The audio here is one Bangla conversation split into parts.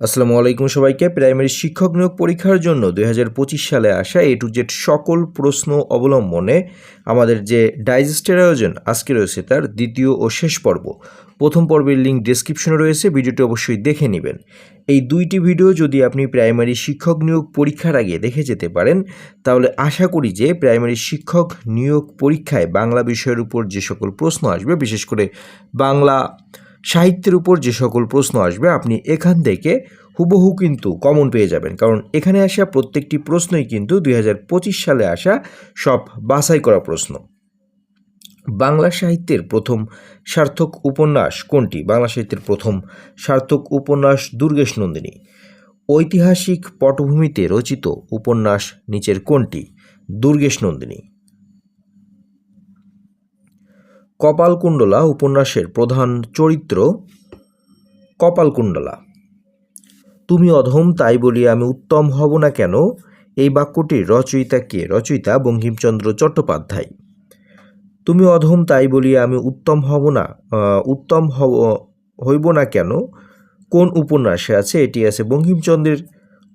আসসালামু আলাইকুম সবাইকে। প্রাইমারি শিক্ষক নিয়োগ পরীক্ষার জন্য 2025 সালে আসা A to Z সকল প্রশ্ন অবলম্বনে আমাদের যে ডাইজেস্টের আয়োজন আজকে রয়েছে তার দ্বিতীয় ও শেষ পর্ব। প্রথম পর্বের লিঙ্ক ডেসক্রিপশনে রয়েছে, ভিডিওটি অবশ্যই দেখে নেবেন। এই দুইটি ভিডিও যদি আপনি প্রাইমারি শিক্ষক নিয়োগ পরীক্ষার আগে দেখে যেতে পারেন তাহলে আশা করি যে প্রাইমারি শিক্ষক নিয়োগ পরীক্ষায় বাংলা বিষয়ের উপর যে সকল প্রশ্ন আসবে, বিশেষ করে বাংলা সাহিত্যের উপর যে সকল প্রশ্ন আসবে আপনি এখান থেকে হুবহু কিন্তু কমন পেয়ে যাবেন, কারণ এখানে আসা প্রত্যেকটি প্রশ্নই কিন্তু 2025 সালে আসা সব বাছাই করা প্রশ্ন। বাংলা সাহিত্যের প্রথম সার্থক উপন্যাস কোনটি? বাংলা সাহিত্যের প্রথম সার্থক উপন্যাস দুর্গেশ নন্দিনী। ঐতিহাসিক পটভূমিতে রচিত উপন্যাস নিচের কোনটি? দুর্গেশ নন্দিনী। কপালকুণ্ডলা উপন্যাসের প্রধান চরিত্র কপালকুণ্ডলা। তুমি অধম তাই বলি আমি উত্তম হব না কেন, এই বাক্যটির রচয়িতা কে? রচয়িতা বঙ্কিমচন্দ্র চট্টোপাধ্যায়। তুমি অধম তাই বলি আমি উত্তম হইব না কেন কোন উপন্যাসে আছে? এটি আছে বঙ্কিমচন্দ্রের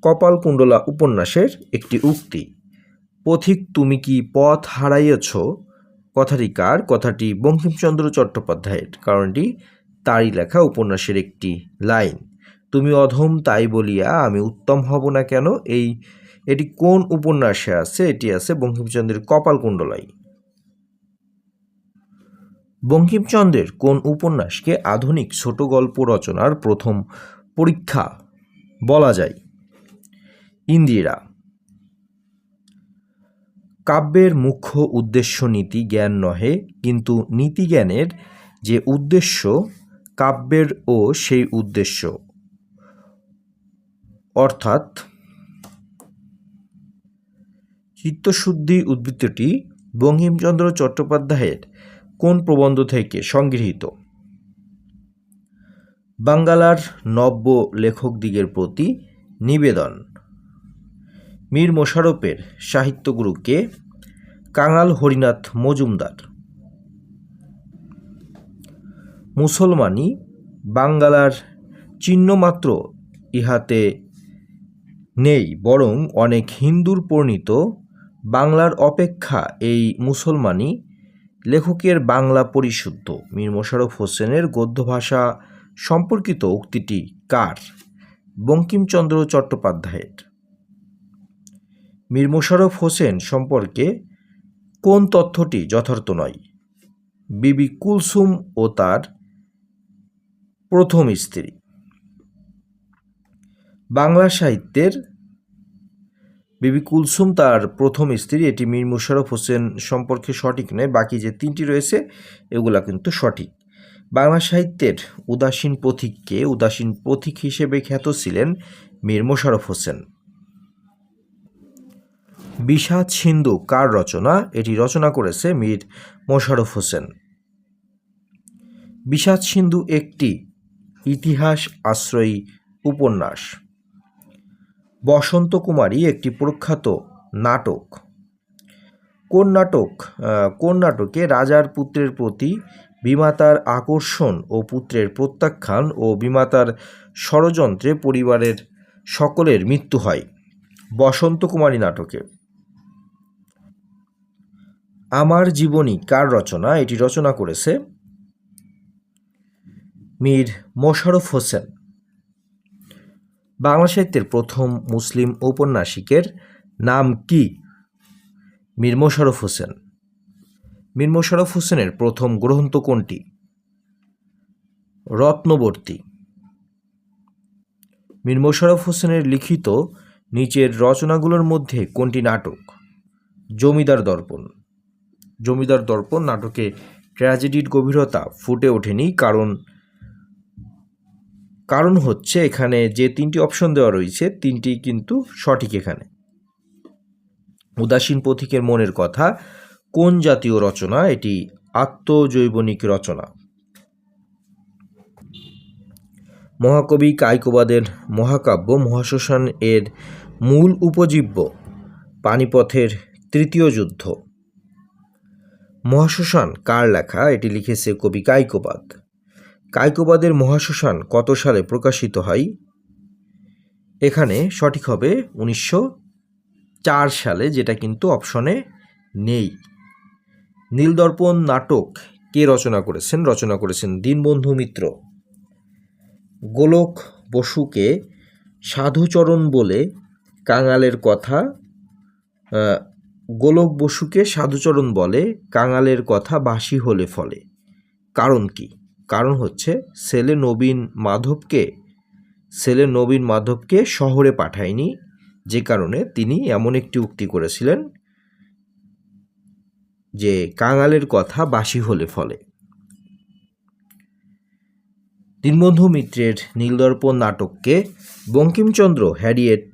কপালকুণ্ডলা উপন্যাসের একটি উক্তি। পথিক তুমি কি পথ হারাইয়াছ কথাটি কার? কথাটি বঙ্কিমচন্দ্র চট্টোপাধ্যায়ের, কারণটি তারই লেখা উপন্যাসের একটি লাইন। তুমি অধম তাই বলিয়া আমি উত্তম হব না কেন, এটি কোন উপন্যাসে আছে? এটি আছে বঙ্কিমচন্দ্রের কপালকুণ্ডলায়। বঙ্কিমচন্দ্রের কোন উপন্যাসকে আধুনিক ছোট গল্প রচনার প্রথম পরীক্ষা বলা যায়? ইন্দিরা। কাব্যের মুখ্য উদ্দেশ্য নীতি জ্ঞান নহে, কিন্তু নীতিজ্ঞানের যে উদ্দেশ্য কাব্যের ও সেই উদ্দেশ্য, অর্থাৎ চিত্তশুদ্ধি উদ্ধৃতিটি বঙ্কিমচন্দ্র চট্টোপাধ্যায়ের কোন প্রবন্ধ থেকে সংগৃহীত? বাঙ্গালার নব্য লেখকদিগের প্রতি নিবেদন। মীর মোশাররফের সাহিত্যগুরু কে? কাঙাল হরিনাথ মজুমদার। মুসলমানি বাঙ্গালার চিহ্নমাত্র ইহাতে নেই, বরং অনেক হিন্দুর প্রণীত বাংলার অপেক্ষা এই মুসলমানি লেখকের বাংলা পরিশুদ্ধ। মীর মোশাররফ হোসেনের গদ্য ভাষা সম্পর্কিত উক্তিটি কার? বঙ্কিমচন্দ্র চট্টোপাধ্যায়ের। মীর মোশাররফ হোসেন সম্পর্কে কোন তথ্যটি যথার্থ নয়? বিবি কুলসুম ও তার প্রথম স্ত্রী। বাংলা সাহিত্যের বিবি কুলসুম তার প্রথম স্ত্রী, এটি মীর মোশাররফ হোসেন সম্পর্কে সঠিক নয়, বাকি যে তিনটি রয়েছে এগুলা কিন্তু সঠিক। বাংলা সাহিত্যের উদাসীন পথিক কে? উদাসীন পথিক হিসেবে খ্যাত ছিলেন মীর মোশাররফ হোসেন। বিষাদ সিন্ধু কার রচনা? এটি রচনা করেছে মীর মোশাররফ হোসেন। বিষাদ সিন্ধু একটি ইতিহাস আশ্রয়ী উপন্যাস। বসন্ত কুমারী একটি প্রখ্যাত নাটক। কোন নাটকে রাজার পুত্রের প্রতি বিমাতার আকর্ষণ ও পুত্রের প্রত্যাখ্যান ও বিমাতার ষড়যন্ত্রে পরিবারের সকলের মৃত্যু হয়? বসন্ত কুমারী নাটকে। আমার জীবনী কার রচনা? এটি রচনা করেছে মীর মোশাররফ হোসেন। বাংলা সাহিত্যের প্রথম মুসলিম ঔপন্যাসিকের নাম কি? মীর মোশাররফ হোসেন। মীর মোশাররফ হোসেনের প্রথম গ্রন্থ কোনটি? রত্নবর্তী। মীর মোশাররফ হোসেনের লিখিত নিচের রচনাগুলোর মধ্যে কোনটি নাটক? জমিদার দর্পণ। জমিদার দর্পণ নাটকে ট্র্যাজেডির গভীরতা ফুটে ওঠেনি, কারণ হচ্ছে এখানে যে তিনটি অপশন দেওয়া রয়েছে তিনটি কিন্তু সঠিক। এখানে উদাসীন পথিকের মনের কথা কোন জাতীয় রচনা? এটি আত্মজৈবনিক রচনা। মহাকবি কায়কোবাদের মহাকাব্য মহাশ্মশান এর মূল উপজীব্য পানিপথের তৃতীয় যুদ্ধ। মহাশ্মশান কার লেখা? এটি লিখেছে কবি কায়কোবাদ। কায়কোবাদের মহাশ্মশান কত সালে প্রকাশিত হয়? এখানে সঠিক হবে 1904 সালে, যেটা কিন্তু অপশনে নেই। নীলদর্পণ নাটক কে রচনা করেছেন? রচনা করেছেন দীনবন্ধু মিত্র। গোলক বসুকে সাধুচরণ বলে কাঙালের কথা গোলক বসুকে সাধুচরণ বলে কাঙালের কথা বাসি হলে ফলে। কারণ কি? কারণ হচ্ছে ছেলে নবীন মাধবকে শহরে পাঠায়নি, যে কারণে তিনি এমন একটি উক্তি করেছিলেন যে কাঙালের কথা বাসি হলে ফলে। দীনবন্ধু মিত্রের নীলদর্পণ নাটককে বঙ্কিমচন্দ্র হ্যারিয়েট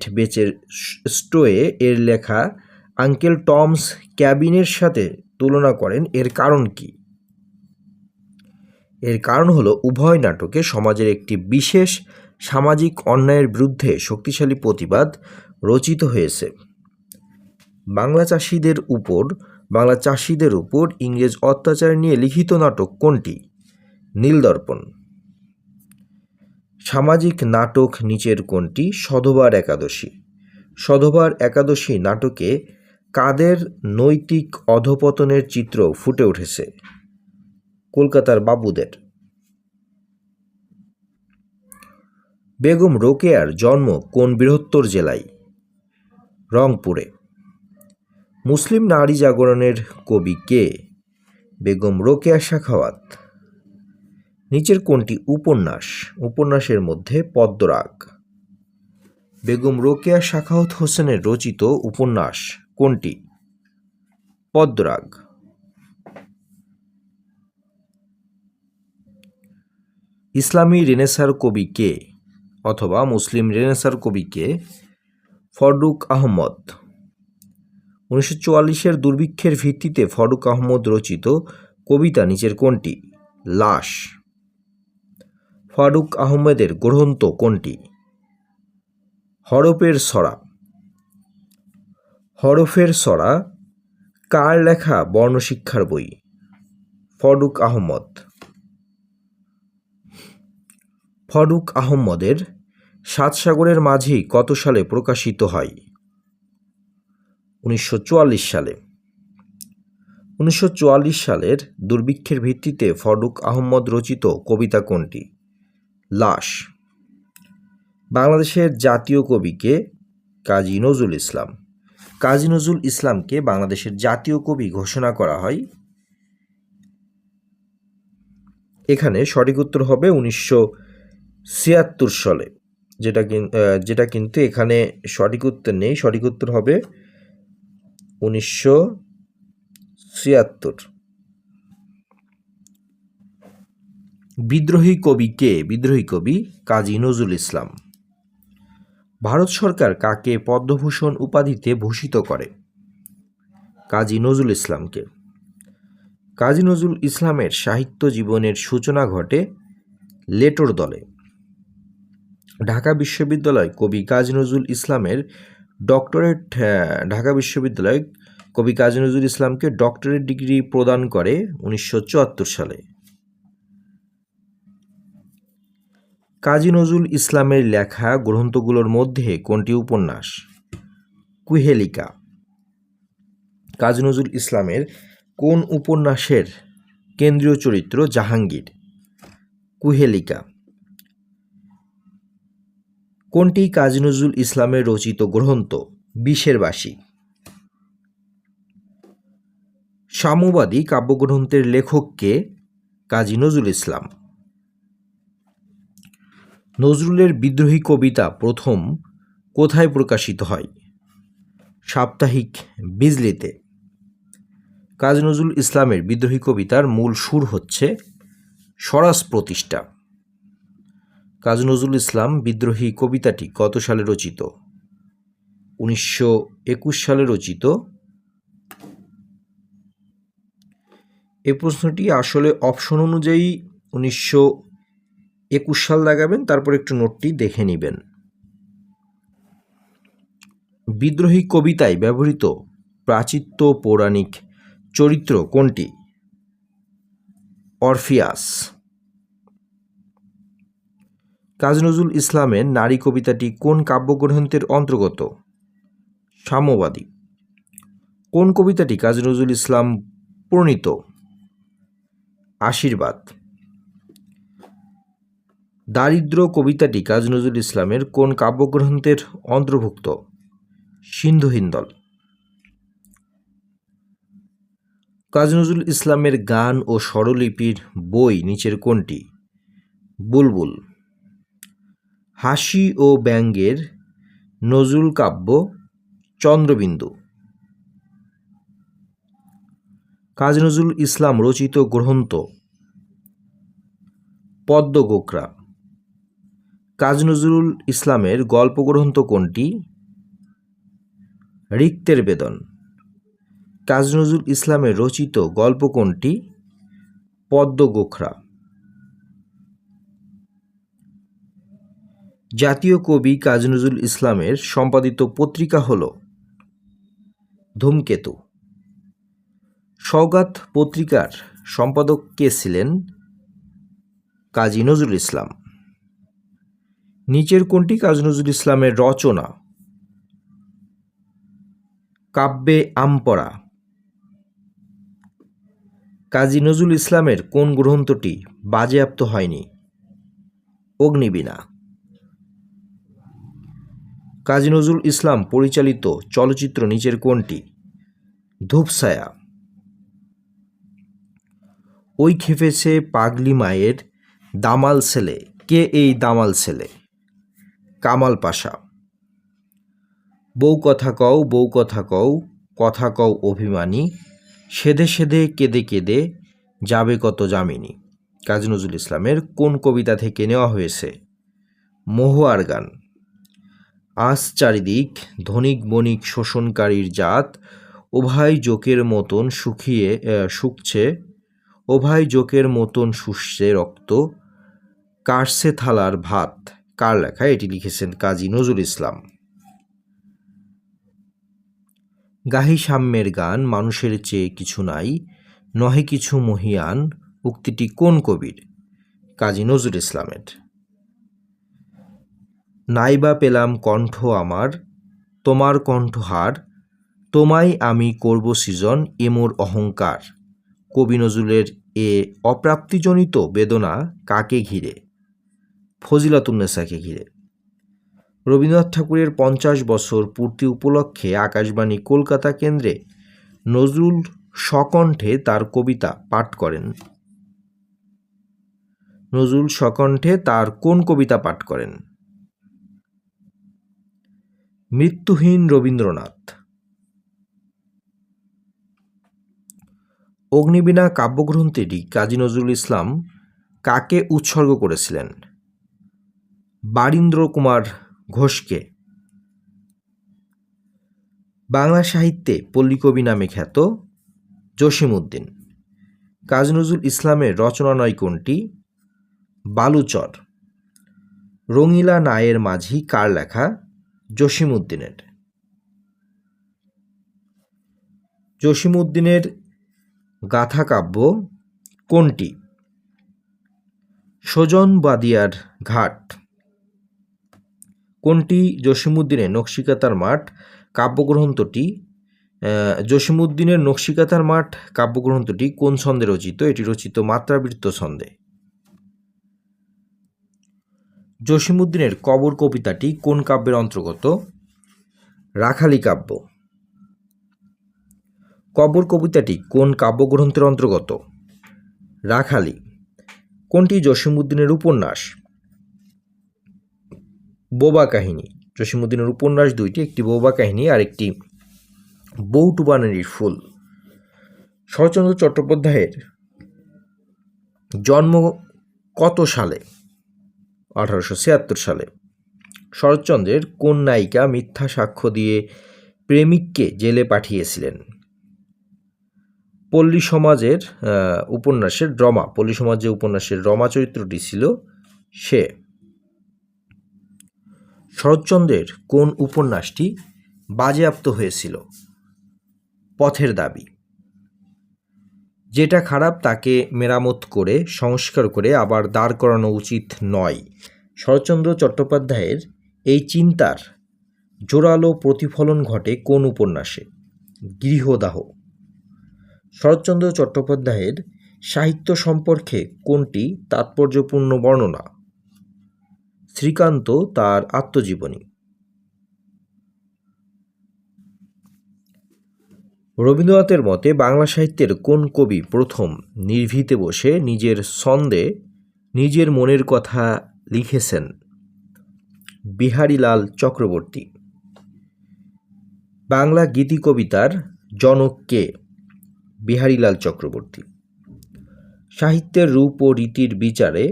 বেচের স্টোয়ে এর লেখা আঙ্কেল টমস ক্যাবিনের সাথে তুলনা করেন। এর কারণ কি? এর কারণ হলো উভয় নাটকে সমাজের একটি বিশেষ সামাজিক অন্যায়ের বিরুদ্ধে শক্তিশালী প্রতিবাদ রচিত হয়েছে। বাংলা চাষিদের উপর ইংরেজ অত্যাচার নিয়ে লিখিত নাটক কোনটি? নীলদর্পণ। সামাজিক নাটক নিচের কোনটি? সধবার একাদশী। সধবার একাদশী নাটকে কাদের নৈতিক অধঃপতনের চিত্র ফুটে উঠেছে? কলকাতার বাবুদের। বেগম রোকেয়ার জন্ম কোন বৃহত্তর জেলায়? রংপুরে। মুসলিম নারী জাগরণের কবি কে? বেগম রোকেয়া সাখাওয়াত। নিচের কোনটি উপন্যাস? উপন্যাসের মধ্যে পদ্মরাগ। বেগম রোকেয়া সাখাওয়াত হোসেনের রচিত উপন্যাস কোনটি? পদ্মরাগ। ইসলামী রেনেসার কবি কে, অথবা মুসলিম রেনেসার কবি কে? ফররুখ আহমদ। 1944-এর দুর্ভিক্ষের ভিত্তিতে ফররুখ আহমদ রচিত কবিতা নিচের কোনটি? লাশ। ফারুক আহমেদের গ্রন্থ কোনটি? হরফের ছড়া। হরফের ছড়া কার লেখা বর্ণশিক্ষার বই? ফররুখ আহমদ। ফররুখ আহমদের সাত সাগরের মাঝি কত সালে প্রকাশিত হয়? 1944 সালে। 1944 সালের দুর্ভিক্ষের ভিত্তিতে ফররুখ আহমদ রচিত কবিতা কোনটি? লাশ। বাংলাদেশের জাতীয় কবি কে? কাজী নজরুল ইসলাম। কাজী নজরুল ইসলামকে বাংলাদেশের জাতীয় কবি ঘোষণা করা হয়। এখানে সঠিক উত্তর হবে 1976 সালে, যেটা কিন্তু এখানে সঠিক উত্তর নেই। সঠিক উত্তর হবে 1976। বিদ্রোহী কবি কে? বিদ্রোহী কবি কাজী নজরুল ইসলাম। ভারত সরকার কাকে পদ্মভূষণ উপাধিতে ভূষিত করে? কাজী নজরুল ইসলামকে। কাজী নজরুল ইসলামের সাহিত্য জীবনের সূচনা ঘটে লেটোর দলে। ঢাকা বিশ্ববিদ্যালয় কবি কাজী নজরুল ইসলামের ঢাকা বিশ্ববিদ্যালয় কবি কাজী নজরুল ইসলামকে ডক্টরেট ডিগ্রি প্রদান করে 1974 সালে। কাজী নজরুল ইসলামের লেখা গ্রন্থগুলোর মধ্যে কোনটি উপন্যাস? কুহেলিকা। কাজী নজরুল ইসলামের কোন উপন্যাসের কেন্দ্রীয় চরিত্র জাহাঙ্গীর? কুহেলিকা। কোনটি কাজী নজরুল ইসলামের রচিত গ্রন্থ? বিষের বাসী। সাম্যবাদী কাব্যগ্রন্থের লেখক কে? কাজী নজরুল ইসলাম। নজরুলের বিদ্রোহী কবিতা প্রথম কোথায় প্রকাশিত হয়? সাপ্তাহিক বিজলিতে। কাজী নজরুল ইসলামের বিদ্রোহী কবিতার মূল সুর হচ্ছে স্বরাজ প্রতিষ্ঠা। কাজী নজরুল ইসলাম বিদ্রোহী কবিতাটি কত সালে রচিত? 1921 সালে রচিত। এই প্রশ্নটি আসলে অপশন অনুযায়ী 1921 সাল লাগাবেন, তারপর একটু নোটটি দেখে নেবেন। বিদ্রোহী কবিতায় ব্যবহৃত প্রাচীত্য পৌরাণিক চরিত্র কোনটি? অরফিয়াস। কাজী নজরুল ইসলামের নারী কবিতাটি কোন কাব্যগ্রন্থের অন্তর্গত? সাম্যবাদী। কোন কবিতাটি কাজী নজরুল ইসলাম প্রণীত? আশীর্বাদ। দারিদ্র কবিতাটি কাজী নজরুল ইসলামের কোন কাব্যগ্রন্থের অন্তর্ভুক্ত? সিন্ধু হিন্দল। কাজী নজরুল ইসলামের গান ও স্বরলিপির বই নিচের কোনটি? বুলবুল। হাসি ও ব্যঙ্গের নজরুল কাব্য চন্দ্রবিন্দু। কাজী নজরুল ইসলাম রচিত গ্রন্থ পদ্মগোখরা। কাজী নজরুল ইসলামের গল্পগ্রন্থ কোনটি? রিক্তের বেদন। কাজী নজরুল ইসলামের রচিত গল্প কোনটি? পদ্মগোখরা। জাতীয় কবি কাজী নজরুল ইসলামের সম্পাদিত পত্রিকা হল ধূমকেতু। সওগাত পত্রিকার সম্পাদক কে ছিলেন? কাজী নজরুল ইসলাম। নিচের কোনটি কাজী নজরুল ইসলামের রচনা? কাব্যে আমপরা। কাজী নজরুল ইসলামের কোন গ্রন্থটি বাজেয়াপ্ত হয়নি? অগ্নিবীণা। কাজী নজরুল ইসলাম পরিচালিত চলচ্চিত্র নিচের কোনটি? ধূপছায়া। ওই খেপেছে পাগলি মায়ের দামাল ছেলে। কে এই দামাল ছেলে? কামাল পাশা। বউ কথা কও, বউ কথা কও, কথা কও অভিমানী, সেধে সেধে কেঁদে কেঁদে যাবে কত যামিনী। কাজী নজরুল ইসলামের কোন কবিতা থেকে নেওয়া হয়েছে? মহুয়ার গান। আজ চারিদিক ধনিক বণিক শোষণকারীর জাত, ওভাই জোকের মতন শুকছে, ওভাই জোকের মতন শুষছে রক্ত, কাটছে থালার ভাত। কার লেখা? এটি লিখেছেন কাজী নজরুল ইসলাম। গাহি সাম্যের গান মানুষের চেয়ে কিছু নাই, নহে কিছু মহিয়ান, উক্তিটি কোন কবির? কাজী নজরুল ইসলামের। নাইবা পেলাম কণ্ঠ আমার, তোমার কণ্ঠহার, তোমায় আমি করব সৃজন, এ মোর অহংকার। কবি নজরুলের এ অপ্রাপ্তিজনিত বেদনা কাকে ঘিরে? ফজিলাতুন্নেসাকে ঘিরে। রবীন্দ্রনাথ ঠাকুরের 50 বছর পূর্তি উপলক্ষে আকাশবাণী কলকাতা কেন্দ্রে নজরুল স্বকণ্ঠে তার কবিতা পাঠ করেন। নজরুল স্বকণ্ঠে তার কোন কবিতা পাঠ করেন? মৃত্যুহীন রবীন্দ্রনাথ। অগ্নিবীণা কাব্যগ্রন্থটি কাজী নজরুল ইসলাম কাকে উৎসর্গ করেছিলেন? বারীন্দ্র কুমার ঘোষকে। বাংলা সাহিত্যে পল্লীকবি নামে খ্যাত জসীমউদ্দীন। কাজী নজরুল ইসলামের রচনালয় কোনটি? বালুচর। রঙিলা নায়ের মাঝি কার লেখা? জসীমউদ্দীনের। জসীমউদ্দীনের গাথাকাব্য কোনটি? সজন বাদিয়ার ঘাট। কোনটি জসীমউদ্দীনের নকশিকাতার মাঠ কাব্যগ্রন্থটি? জসীমউদ্দীনের নকশিকাতার মাঠ কাব্যগ্রন্থটি কোন ছন্দে রচিত? এটি রচিত মাত্রাবৃত্ত ছন্দে। জসীমউদ্দীনের কবর কবিতাটি কোন কাব্যের অন্তর্গত? রাখালি কাব্য। কবর কবিতাটি কোন কাব্যগ্রন্থের অন্তর্গত? রাখালি। কোনটি জসীমউদ্দীনের উপন্যাস? বোবা কাহিনী। জসীমউদ্দীনের উপন্যাস দুইটি, একটি বোবা কাহিনী আর একটি বৌটু বানানির ফুল। শরৎচন্দ্র চট্টোপাধ্যায়ের জন্ম কত সালে? 1876 সালে। শরৎচন্দ্রের কোন নায়িকা মিথ্যা সাক্ষ্য দিয়ে প্রেমিককে জেলে পাঠিয়েছিলেন? পল্লী সমাজের উপন্যাসের রমা। পল্লী সমাজ যে উপন্যাসের রমা চরিত্রটি ছিল সে। শরৎচন্দ্রের কোন উপন্যাসটি বাজেয়াপ্ত হয়েছিল? পথের দাবি। যেটা খারাপ তাকে মেরামত করে সংস্কার করে আবার দাঁড় করানো উচিত নয়, শরৎচন্দ্র চট্টোপাধ্যায়ের এই চিন্তার জোরালো প্রতিফলন ঘটে কোন উপন্যাসে? গৃহদাহ। শরৎচন্দ্র চট্টোপাধ্যায়ের সাহিত্য সম্পর্কে কোনটি তাৎপর্যপূর্ণ বর্ণনা? শ্রীকান্ত তার আত্মজীবনী। রবীন্দ্রনাথের মতে বাংলা সাহিত্যের কোন কবি প্রথম নির্ভীতে বসে নিজের ছন্দে নিজের মনের কথা লিখেছেন? বিহারীলাল চক্রবর্তী। বাংলা গীতি কবিতার জনক কে? বিহারীলাল চক্রবর্তী। সাহিত্যের রূপ ও রীতির বিচারে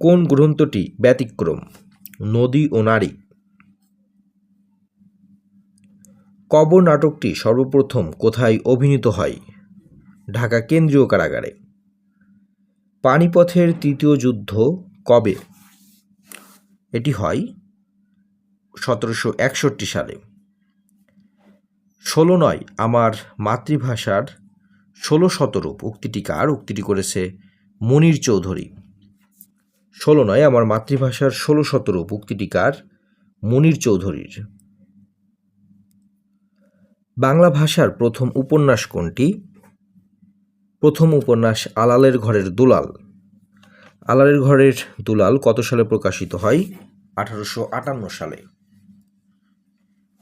কোন গ্রন্থটি ব্যতিক্রম? নদী ও নারী। কবর নাটকটি সর্বপ্রথম কোথায় অভিনীত হয়? ঢাকা কেন্দ্রীয় কারাগারে। পানিপথের তৃতীয় যুদ্ধ কবে? এটি হয় 1761 সালে। 16 আমার মাতৃভাষার 16 শতরূপ উক্তিটি কার? উক্তিটি করেছে মুনীর চৌধুরী। 16 আমার মাতৃভাষার 16 শতরূপ উক্তিটি কার? মুনীর চৌধুরীর। বাংলা ভাষার প্রথম উপন্যাস কোনটি? প্রথম উপন্যাস আলালের ঘরের দুলাল। আলালের ঘরের দুলাল কত সালে প্রকাশিত হয়? 1858 সালে।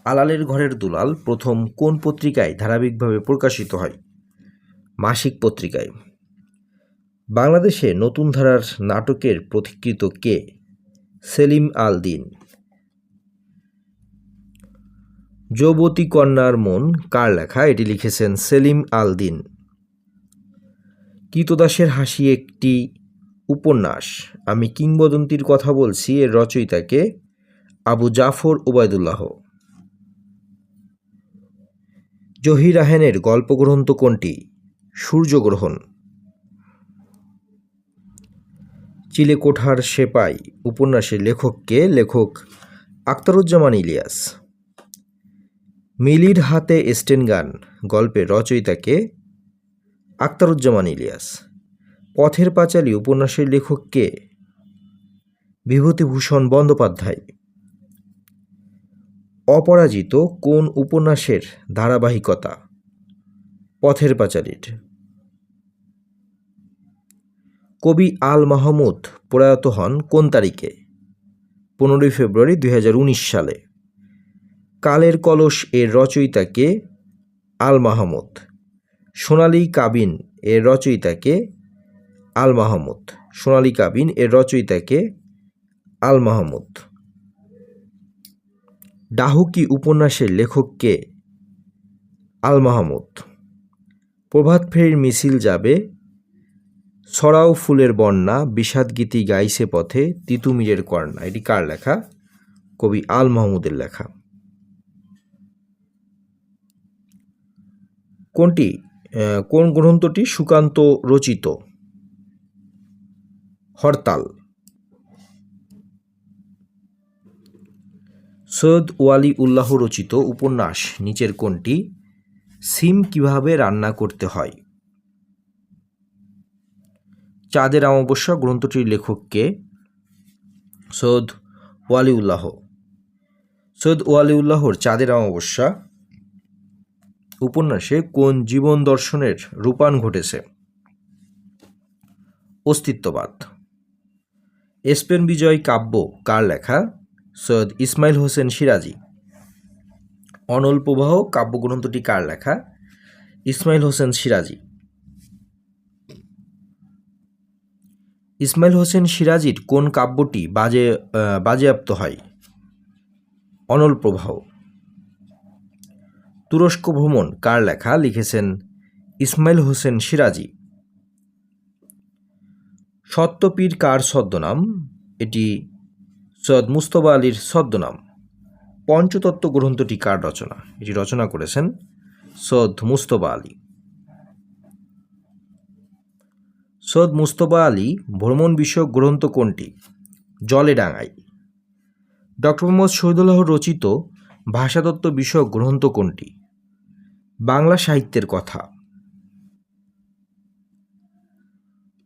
আলালের ঘরের দুলাল প্রথম কোন পত্রিকায় ধারাবাহিকভাবে প্রকাশিত হয়? মাসিক পত্রিকায়। বাংলাদেশে নতুন ধারার নাটকের পথিকৃৎ কে? সেলিম আল দীন। যৌবতী কন্যার মন কার লেখা? এটি লিখেছেন সেলিম আল দীন। কৃতদাসের হাসি একটি উপন্যাস। আমি কিংবদন্তির কথা বলছি এর রচয়িতাকে? আবু জাফর ওবায়দুল্লাহ। জহির রায়হানের গল্পগ্রন্থ কোনটি? সূর্যগ্রহণ। চিলেকোঠার সেপাই উপন্যাসের লেখক কে? লেখক আখতারুজ্জামান ইলিয়াস। মিলির হাতে স্টেনগান গল্পের রচয়িতাকে? আখতারুজ্জামান ইলিয়াস। পথের পাঁচালী উপন্যাসের লেখক কে? বিভূতিভূষণ বন্দ্যোপাধ্যায়। অপরাজিত কোন উপন্যাসের ধারাবাহিকতা? পথের পাঁচালীর। কবি আল মাহমুদ প্রয়াত হন কোন তারিখে? 15 ফেব্রুয়ারি 2019 সালে। কালের কলস এর রচয়িতাকে? আল মাহমুদ। সোনালী কাবিন এর রচয়িতাকে? আল মাহমুদ। সোনালী কাবিন এর রচয়িতাকে? আল মাহমুদ। ডাহুকি উপন্যাসের লেখক কে? আল মাহমুদ। প্রভাত ফেরির মিছিল যাবে, ছড়াও ফুলের বন্যা, বিষাদ গীতি গাইছে পথে, তিতুমিরের কর্ণা, এটি কার লেখা? কবি আল মাহমুদের লেখা। কোন গ্রন্থটি সুকান্ত রচিত? হরতাল। সৈয়দ ওয়ালি উল্লাহ রচিত উপন্যাস নিচের কোনটি? সিম কিভাবে রান্না করতে হয়। চাঁদের অমাবস্যা গ্রন্থটির লেখক কে? সৈয়দ ওয়ালি উল্লাহ। সৈয়দ ওয়ালি উল্লাহর চাঁদের অমাবস্যা উপন্যাসে কোন জীবন দর্শনের রূপায়ণ ঘটেছে? অস্তিত্ববাদ। স্পেন বিজয় কাব্য কার লেখা? সৈয়দ ইসমাইল হোসেন সিরাজি। অনল প্রবাহ কাব্যগ্রন্থটি কার লেখা? ইসমাইল হোসেন সিরাজি। ইসমাইল হোসেন সিরাজির কোন কাব্যটি বাজেয়াপ্ত হয়? অনল প্রবাহ। তুরস্ক ভ্রমণ কার লেখা? লিখেছেন ইসমাইল হোসেন সিরাজি। সত্যপীর কার ছদ্মনাম? এটি সৈয়দ মুস্তফা আলীর ছদ্মনাম। পঞ্চতত্ত্ব গ্রন্থটি কার রচনা? এটি রচনা করেছেন সৈয়দ মুস্তফা আলী। সৈয়দ মুস্তফা আলী ভ্রমণ বিষয়ক গ্রন্থ কোনটি? জলে ডাঙায়। ডক্টর মোহাম্মদ শহীদুল্লাহ রচিত ভাষাতত্ত্ব বিষয়ক গ্রন্থ কোনটি? বাংলা সাহিত্যের কথা।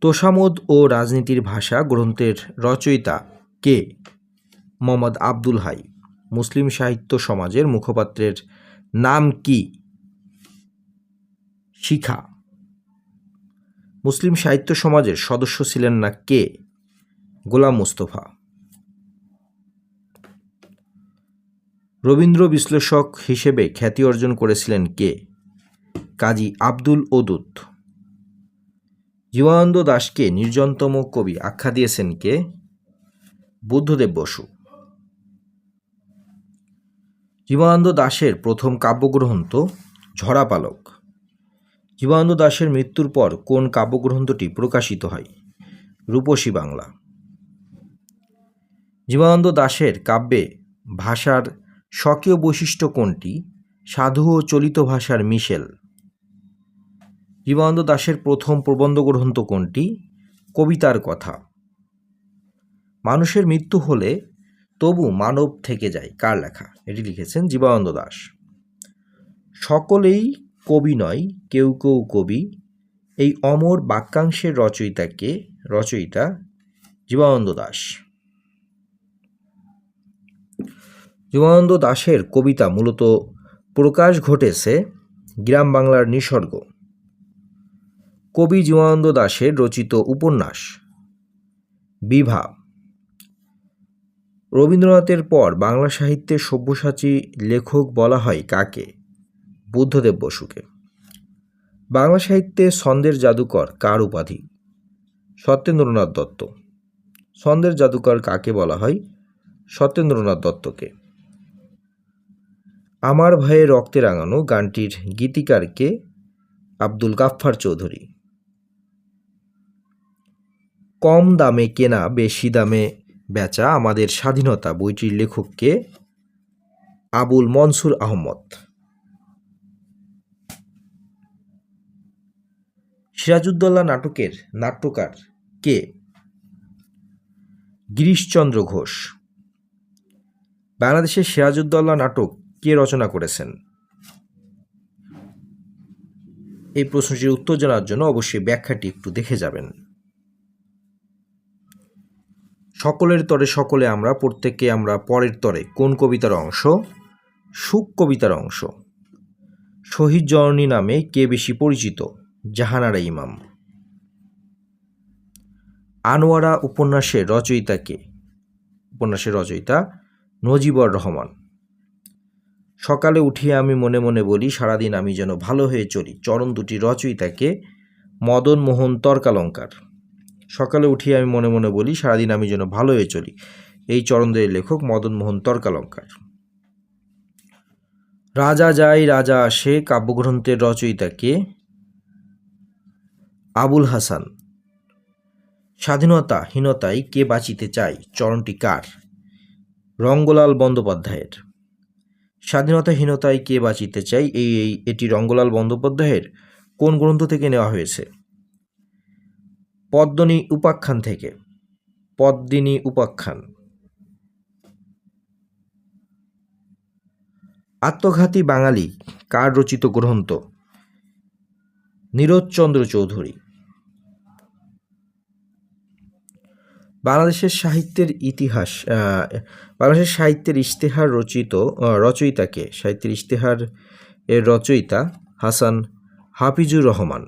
তোষামোদ ও রাজনীতির ভাষা গ্রন্থের রচয়িতা কে? মোহাম্মদ আব্দুল হাই। মুসলিম সাহিত্য সমাজের মুখপাত্রের নাম কি? শিখা। মুসলিম সাহিত্য সমাজের সদস্য ছিলেন না কে? গোলাম মুস্তফা। রবীন্দ্র বিশ্লেষক হিসেবে খ্যাতি অর্জন করেছিলেন কে? কাজী আব্দুল ওদুদ। জীবনানন্দ দাশকে নির্জনতম কবি আখ্যা দিয়েছেন কে? বুদ্ধদেব বসু। জীবনানন্দ দাশের প্রথম কাব্যগ্রন্থ ঝরাপালক। জীবনানন্দ দাশের মৃত্যুর পর কোন কাব্যগ্রন্থটি প্রকাশিত হয়? রূপসী বাংলা। জীবনানন্দ দাশের কাব্যে ভাষার স্বকীয় বৈশিষ্ট্য কোনটি? সাধু ও চলিত ভাষার মিশেল। জীবনানন্দ দাশের প্রথম প্রবন্ধ গ্রন্থ কোনটি? কবিতার কথা। মানুষের মৃত্যু হলে তবু মানব থেকে যায়, কার লেখা? এটি লিখেছেন জীবনানন্দ দাশ। সকলেই কবি নয়, কেউ কেউ কবি, এই অমর বাক্যাংশের রচয়িতাকে? রচয়িতা জীবনানন্দ দাশ। জীবনানন্দ দাশের কবিতা মূলত প্রকাশ ঘটেছে গ্রাম বাংলার নিসর্গ। কবি জীবনানন্দ দাশের রচিত উপন্যাস বিভা। রবীন্দ্রনাথের পর বাংলা সাহিত্যের সব্যসাচী লেখক বলা হয় কাকে? বুদ্ধদেব বসুকে। বাংলা সাহিত্যে ছন্দের জাদুকর কার উপাধি? সত্যেন্দ্রনাথ দত্ত। ছন্দের জাদুকর কাকে বলা হয়? সত্যেন্দ্রনাথ দত্তকে। আমার ভাইয়ের রক্তে রাঙানো গানটির গীতিকার কে? আব্দুল গাফফার চৌধুরী। কম দামে কেনা বেশি দামে বেচা আমাদের স্বাধীনতা বইটির লেখক কে? আবুল মনসুর আহমদ। সিরাজউদ্দৌলা নাটকের নাট্যকার কে? গিরিশচন্দ্র ঘোষ। বাংলাদেশের সিরাজউদ্দৌলা নাটক কে রচনা করেছেন? এই প্রশ্নটির উত্তর জানার জন্য অবশ্যই ব্যাখ্যাটি একটু দেখে যাবেন। সকলের তরে সকলে আমরা, প্রত্যেককে আমরা পরের তরে কোন কবিতার অংশ? সুখ কবিতার অংশ। শহীদ জননী নামে কে বেশি পরিচিত? জাহানারা ইমাম। আনোয়ারা উপন্যাসের রচয়িতা কে? উপন্যাসের রচয়িতা নজিবর রহমান। সকালে উঠিয়ে আমি মনে মনে বলি সারাদিন আমি যেন ভালো হয়ে চলি, চরণ দুটি রচয়িতা কে? মদন মোহন তর্কালঙ্কার। সকালে উঠিয়ে আমি মনে মনে বলি সারাদিন আমি যেন ভালো হয়ে চলি, এই চরণদ্বয়ের লেখক মদন মোহন তর্কালঙ্কার। রাজা যায় রাজা আসে কাব্যগ্রন্থের রচয়িতা কে? আবুল হাসান। স্বাধীনতাহীনতায় কে বাঁচিতে চায় চরণটি কার? রঙ্গলাল বন্দ্যোপাধ্যায়ের। স্বাধীনতাহীনতায় কে বাঁচিতে চায় এটি রঙ্গলাল বন্দ্যোপাধ্যায়ের কোন গ্রন্থ থেকে নেওয়া হয়েছে? পদ্মিনী উপাখ্যান থেকে। পদ্মিনী উপাখ্যান। আত্মঘাতী বাঙালি কার রচিত গ্রন্থ? নীরজচন্দ্র চৌধুরী। বাংলাদেশের সাহিত্যের ইতিহাস বাংলাদেশের সাহিত্যের ইশতেহার রচয়িতা কে? সাহিত্যের ইশতেহার এর রচয়িতা হাসান হাফিজুর রহমান।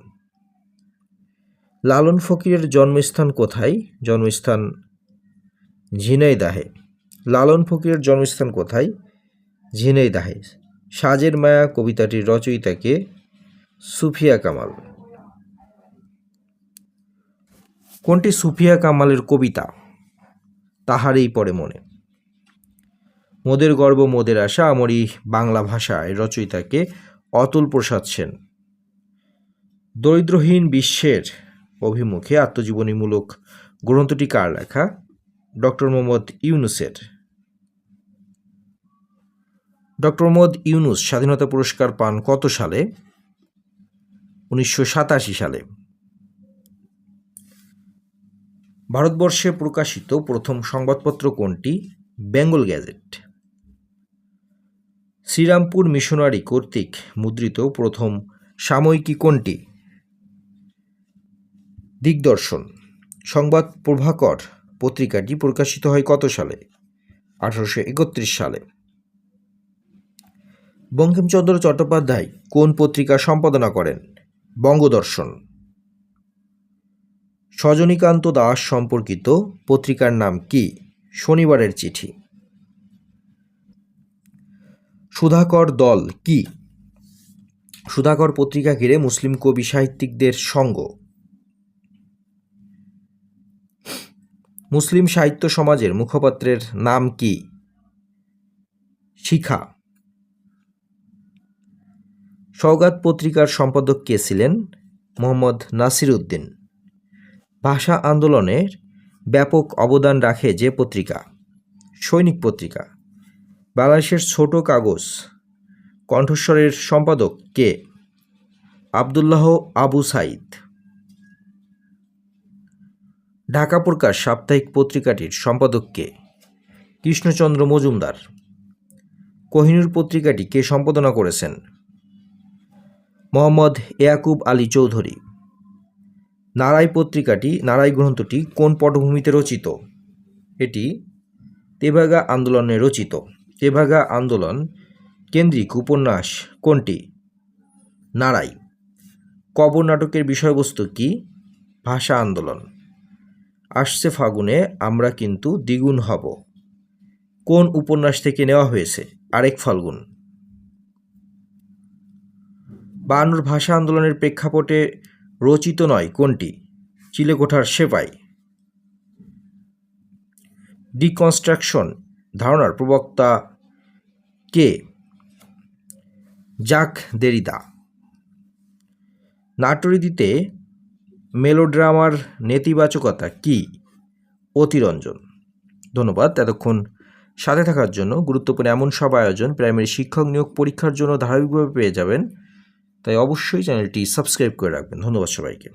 লালন ফকিরের জন্মস্থান কোথায়? জন্মস্থান ঝিনাইদহে। লালন ফকিরের জন্মস্থান কোথায়? ঝিনাইদহে। সাজের মায়া কবিতাটির রচয়িতা কে? সুফিয়া কামাল। কোনটি সুফিয়া কামালের কবিতা? তাহারই পড়ে মনে। মোদের গর্ব মোদের আশা আমরি বাংলা ভাষা এর রচয়িতা কে? অতুল প্রসাদ সেন। দরিদ্রহীন বিশ্বের অভিমুখে আত্মজীবনীমূলক গ্রন্থটি কার লেখা? ডক্টর মোহাম্মদ ইউনুসের। ডক্টর মোহাম্মদ ইউনুস স্বাধীনতা পুরস্কার পান কত সালে? 1987 সালে। ভারতবর্ষে প্রকাশিত প্রথম সংবাদপত্র কোনটি? বেঙ্গল গ্যাজেট। শ্রীরামপুর মিশনারি কর্তৃক মুদ্রিত প্রথম সাময়িকী কোনটি? দিগদর্শন। সংবাদ প্রভাকর পত্রিকাটি প্রকাশিত হয় কত সালে? 1831 সালে। বঙ্কিমচন্দ্র চট্টোপাধ্যায় কোন পত্রিকা সম্পাদনা করেন? বঙ্গদর্শন। সজনীকান্ত দাস সম্পর্কিত পত্রিকার নাম কি? শনিবারের চিঠি। সুধাকর দল কি? সুধাকর পত্রিকা ঘিরে মুসলিম কবি সাহিত্যিকদের সংঘ। মুসলিম সাহিত্য সমাজের মুখপাত্রের নাম কি? শিখা। সওগাত পত্রিকার সম্পাদক কে ছিলেন? মোহাম্মদ নাসির উদ্দিন। ভাষা আন্দোলনের ব্যাপক অবদান রাখে যে পত্রিকা? সৈনিক পত্রিকা। বাংলাদেশের ছোট কাগজ কণ্ঠস্বরের সম্পাদক কে? আবদুল্লাহ আবু সাইদ। ঢাকা প্রকাশ সাপ্তাহিক পত্রিকাটির সম্পাদক কে? কৃষ্ণচন্দ্র মজুমদার। কোহিনূর পত্রিকাটি কে সম্পাদনা করেছেন? মোহাম্মদ ইয়াকুব আলী চৌধুরী। নারাই গ্রন্থটি কোন পটভূমিতে রচিত? এটি তেভাগা আন্দোলনে রচিত। তেভাগা আন্দোলন কেন্দ্রিক উপন্যাস কোনটি? নারাই। কবর নাটকের বিষয়বস্তু কি? ভাষা আন্দোলন। আসছে ফাগুনে আমরা কিন্তু দ্বিগুণ হব কোন উপন্যাস থেকে নেওয়া হয়েছে? আরেক ফাল্গুন। 52 ভাষা আন্দোলনের প্রেক্ষাপটে রচিত নয় কোনটি? চিলেকোঠার সেপাই। ডিকনস্ট্রাকশন ধারণার প্রবক্তা কে? জাক দেরিদা। নাট্যরীতিতে মেলোড্রামার নেতিবাচকতা কি? অতিরঞ্জন। ধন্যবাদ এতক্ষণ সাথে থাকার জন্য। গুরুত্বপূর্ণ এমন সব আয়োজন প্রাইমারি শিক্ষক নিয়োগ পরীক্ষার জন্য ধারাবাহিকভাবে পেয়ে যাবেন, তাই অবশ্যই চ্যানেলটি সাবস্ক্রাইব করে রাখবেন। ধন্যবাদ সবাইকে।